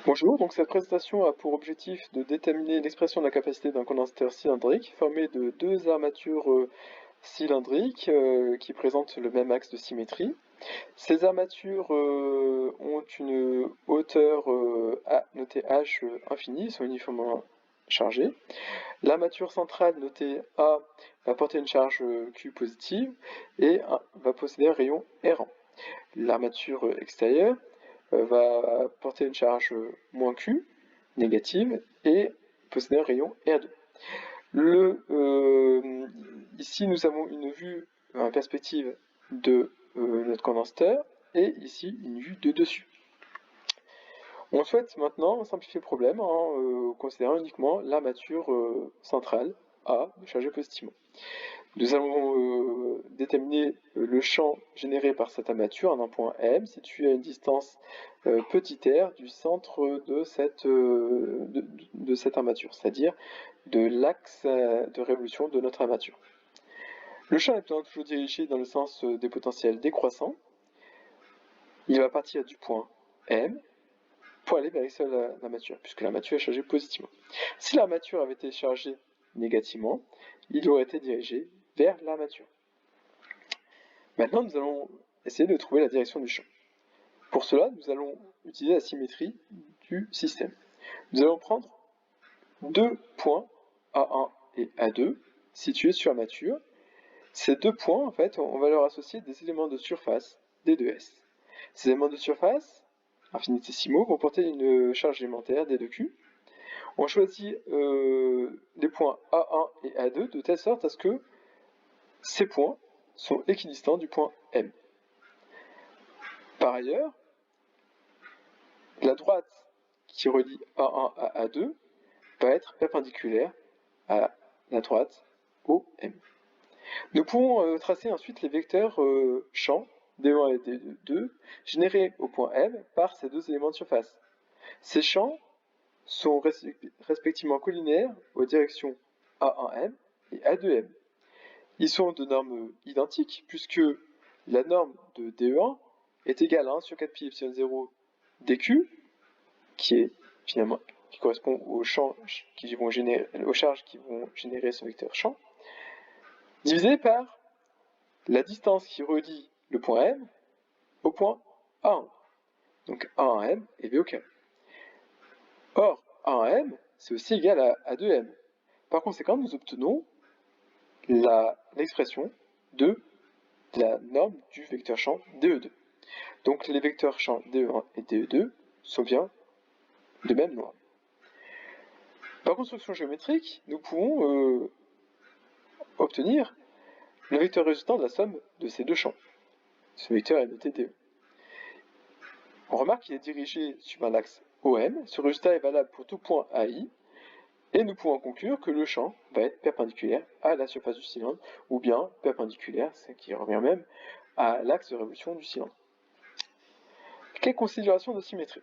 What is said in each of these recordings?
Bonjour, donc cette présentation a pour objectif de déterminer l'expression de la capacité d'un condensateur cylindrique formé de deux armatures cylindriques qui présentent le même axe de symétrie. Ces armatures ont une hauteur notée h infinie, sont uniformément chargées. L'armature centrale notée A va porter une charge Q positive et va posséder un rayon R1. L'armature extérieure va porter une charge -Q négative et posséder un rayon R2. Ici, nous avons une vue en perspective de notre condensateur et ici une vue de dessus. On souhaite maintenant simplifier le problème en considérant uniquement l'armature centrale A chargée positivement. Nous allons déterminer le champ généré par cette armature en un point M situé à une distance petit r du centre de cette armature, c'est-à-dire de l'axe de révolution de notre armature. Le champ étant toujours dirigé dans le sens des potentiels décroissants, il va partir du point M pour aller vers l'axe de l'armature, puisque l'armature est chargée positivement. Si l'armature avait été chargée négativement, il aurait été dirigé vers l'armature. Maintenant, nous allons essayer de trouver la direction du champ. Pour cela, nous allons utiliser la symétrie du système. Nous allons prendre deux points, A1 et A2, situés sur l'armature. Ces deux points, en fait, on va leur associer des éléments de surface, D2S. Ces éléments de surface, infinitésimaux, vont porter une charge élémentaire, D2Q. On choisit les points A1 et A2 de telle sorte à ce que ces points sont équidistants du point M. Par ailleurs, la droite qui relie A1 à A2 va être perpendiculaire à la droite OM. Nous pouvons tracer ensuite les vecteurs champs D1 et D2 générés au point M par ces deux éléments de surface. Ces champs sont respectivement collinaires aux directions A1M et A2M. Ils sont de normes identiques puisque la norme de DE1 est égale à 1 sur 4 pi epsilon 0 dq, qui correspond aux charges qui vont générer ce vecteur champ, divisé par la distance qui relie le point M au point A1. Donc A1M et V au carré. Or, A1M, c'est aussi égal à 2M. Par conséquent, nous obtenons l'expression de la norme du vecteur champ DE2. Donc les vecteurs champ DE1 et DE2 sont bien de même norme. Par construction géométrique, nous pouvons obtenir le vecteur résultant de la somme de ces deux champs. Ce vecteur est noté DE. On remarque qu'il est dirigé sur un axe OM. Ce résultat est valable pour tout point AI. Et nous pouvons conclure que le champ va être perpendiculaire à la surface du cylindre, ou bien perpendiculaire, ce qui revient même, à l'axe de révolution du cylindre. Quelle considération de symétrie?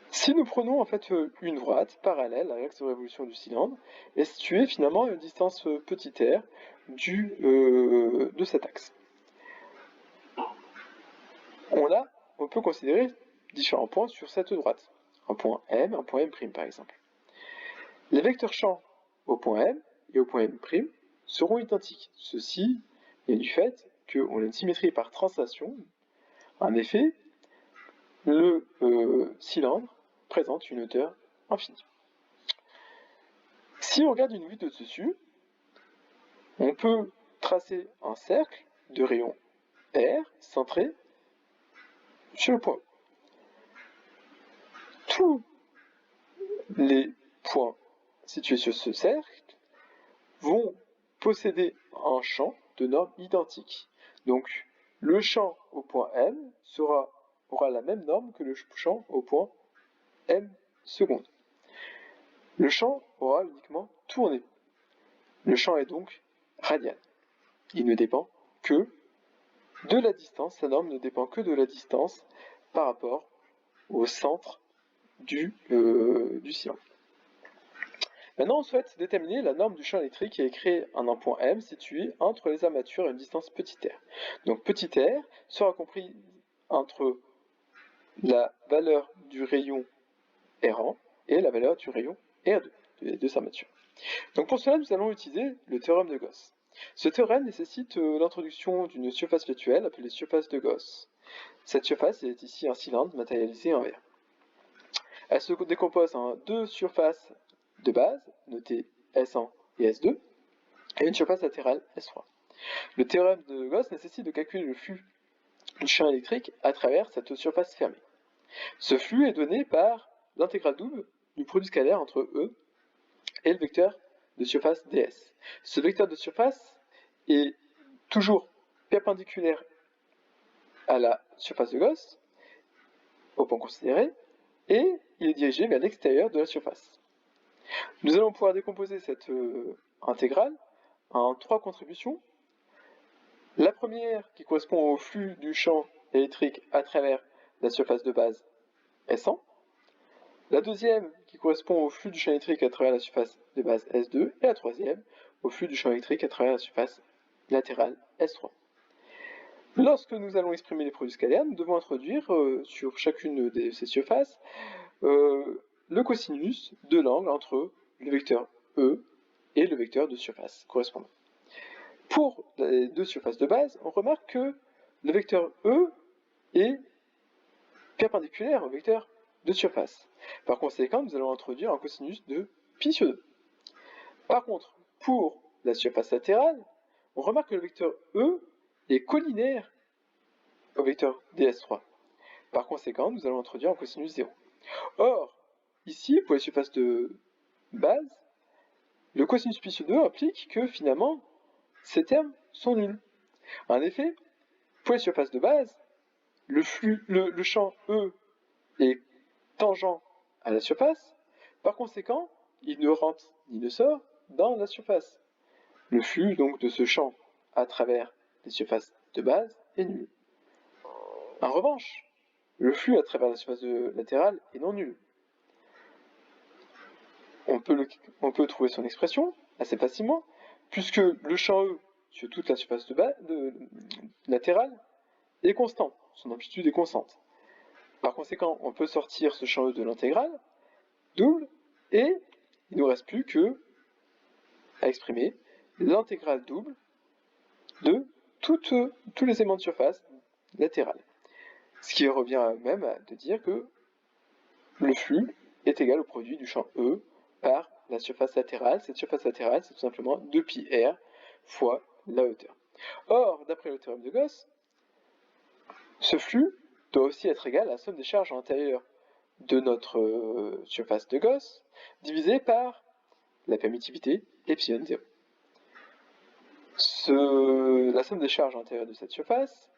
Si nous prenons en fait une droite parallèle à l'axe de révolution du cylindre, est située finalement à une distance petit r de cet axe. On peut considérer différents points sur cette droite. Un point M par exemple. Les vecteurs champs au point M et au point M' seront identiques. Ceci vient du fait qu'on a une symétrie par translation. En effet, le cylindre présente une hauteur infinie. Si on regarde une vue de dessus, on peut tracer un cercle de rayon R centré sur le point. Tous les points situés sur ce cercle vont posséder un champ de normes identiques. Donc, le champ au point M aura la même norme que le champ au point M seconde. Le champ aura uniquement tourné. Le champ est donc radial. Il ne dépend que de la distance, sa norme ne dépend que de la distance par rapport au centre du cylindre. Maintenant, on souhaite déterminer la norme du champ électrique qui est créée en un point M situé entre les armatures à une distance petit r. Donc petit r sera compris entre la valeur du rayon R1 et la valeur du rayon R2, des deux armatures. Donc pour cela, nous allons utiliser le théorème de Gauss. Ce théorème nécessite l'introduction d'une surface virtuelle appelée surface de Gauss. Cette surface est ici un cylindre matérialisé en verre. Elle se décompose en deux surfaces de base, notées S1 et S2, et une surface latérale S3. Le théorème de Gauss nécessite de calculer le flux du champ électrique à travers cette surface fermée. Ce flux est donné par l'intégrale double du produit scalaire entre E et le vecteur de surface ds. Ce vecteur de surface est toujours perpendiculaire à la surface de Gauss, au point considéré, et il est dirigé vers l'extérieur de la surface. Nous allons pouvoir décomposer cette intégrale en trois contributions. La première qui correspond au flux du champ électrique à travers la surface de base S1. La deuxième qui correspond au flux du champ électrique à travers la surface de base S2. Et la troisième au flux du champ électrique à travers la surface latérale S3. Lorsque nous allons exprimer les produits scalaires, nous devons introduire sur chacune de ces surfaces le cosinus de l'angle entre le vecteur E et le vecteur de surface correspondant. Pour les deux surfaces de base, on remarque que le vecteur E est perpendiculaire au vecteur de surface. Par conséquent, nous allons introduire un cosinus de pi sur 2. Par contre, pour la surface latérale, on remarque que le vecteur E est collinaire au vecteur ds3. Par conséquent, nous allons introduire un cosinus 0. Or, ici, pour les surfaces de base, le cosinus pi sur 2 implique que finalement, ces termes sont nuls. En effet, pour les surfaces de base, le champ E est tangent à la surface, par conséquent, il ne rentre ni ne sort dans la surface. Le flux donc de ce champ à travers les surfaces de base est nul. En revanche, le flux à travers la surface latérale est non nul. On peut trouver son expression assez facilement, puisque le champ E sur toute la surface latérale est constant, son amplitude est constante. Par conséquent, on peut sortir ce champ E de l'intégrale double, et il ne nous reste plus que à exprimer l'intégrale double de tous les éléments de surface latérale. Ce qui revient même à de dire que le flux est égal au produit du champ E par la surface latérale. Cette surface latérale, c'est tout simplement 2πr fois la hauteur. Or, d'après le théorème de Gauss, ce flux doit aussi être égal à la somme des charges à l'intérieur de notre surface de Gauss divisé par la permittivité epsilon 0. La somme des charges à l'intérieur de cette surface,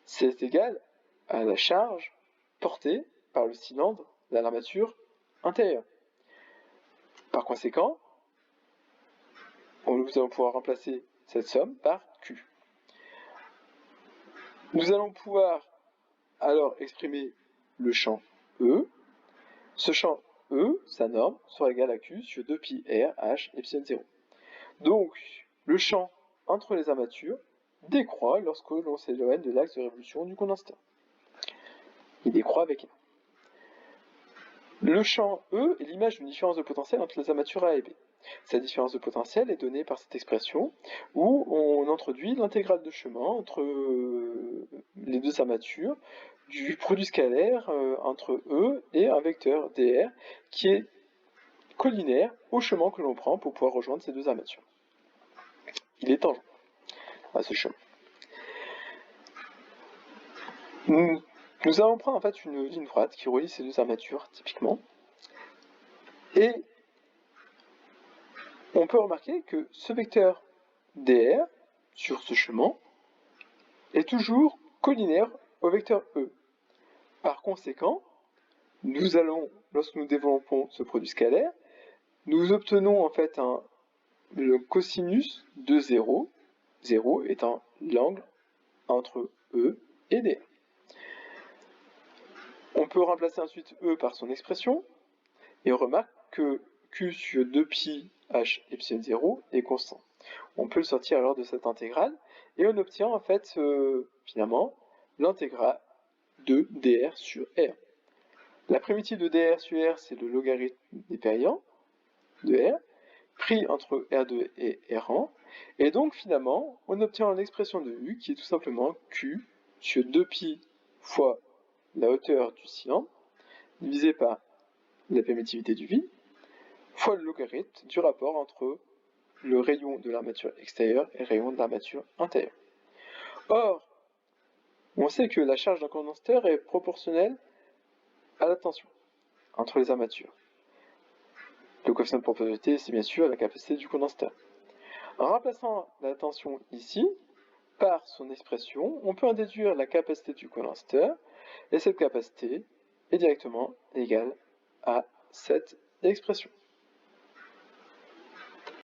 c'est égal à la charge portée par le cylindre de l'armature intérieure. Par conséquent, nous allons pouvoir remplacer cette somme par Q. Nous allons pouvoir alors exprimer le champ E. Ce champ E, sa norme, sera égale à Q sur 2πr h epsilon 0. Donc, le champ entre les armatures décroît lorsque l'on s'éloigne de l'axe de révolution du condenseur. Il décroît avec 1. Le champ E est l'image d'une différence de potentiel entre les armatures A et B. Cette différence de potentiel est donnée par cette expression où on introduit l'intégrale de chemin entre les deux armatures du produit scalaire entre E et un vecteur dr qui est collinaire au chemin que l'on prend pour pouvoir rejoindre ces deux armatures. Il est tangent à ce chemin. Nous allons prendre en fait une ligne droite qui relie ces deux armatures typiquement, et on peut remarquer que ce vecteur dr sur ce chemin est toujours collinaire au vecteur E. Par conséquent, nous allons, lorsque nous développons ce produit scalaire, nous obtenons en fait le cosinus de 0, 0 étant l'angle entre E et dr. On peut remplacer ensuite E par son expression, et on remarque que Q sur 2π h epsilon 0 est constant. On peut le sortir alors de cette intégrale, et on obtient en fait finalement l'intégrale de dr sur r. La primitive de dr sur r, c'est le logarithme des périants de r, pris entre R2 et R1, et donc finalement, on obtient l'expression de U qui est tout simplement Q sur 2pi fois la hauteur du cylindre, divisé par la permittivité du vide, fois le logarithme du rapport entre le rayon de l'armature extérieure et le rayon de l'armature intérieure. Or, on sait que la charge d'un condensateur est proportionnelle à la tension entre les armatures. Le coefficient de proportionnalité, c'est bien sûr la capacité du condensateur. En remplaçant la tension ici par son expression, on peut en déduire la capacité du condensateur, et cette capacité est directement égale à cette expression.